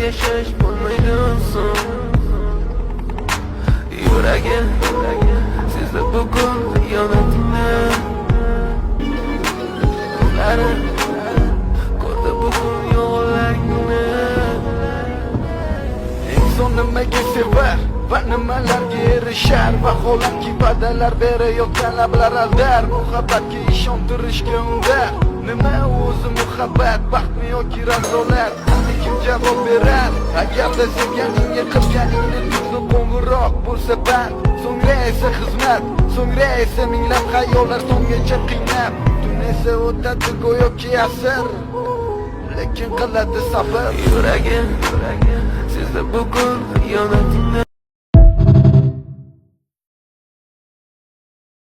yashash bo'lmaydi so'ng. Yuragim sezdi bugun xiyonatingni. Ularni ko'rdi bugun yolg'onlaringni. Inson nimaga sevar va nimalarga erishar, vaholanki va'dalar berayotgan lablar aldar. Muhabbatga ishontirishga undar. Nima o'zi muhabbat, baxtmi yoki razolat? Kim javob berar? Agarda sevganingga qilganingni tuzli qo'ng'iroq bo'lsa band, so'ngra esa xizmat, so'ngra esa minglab xayollar so'nggacha qiynab. Tun esa o'tadi go'yoki asr, lekin qiladi sabr. Yuragim sezdi bugun xiyonatingni.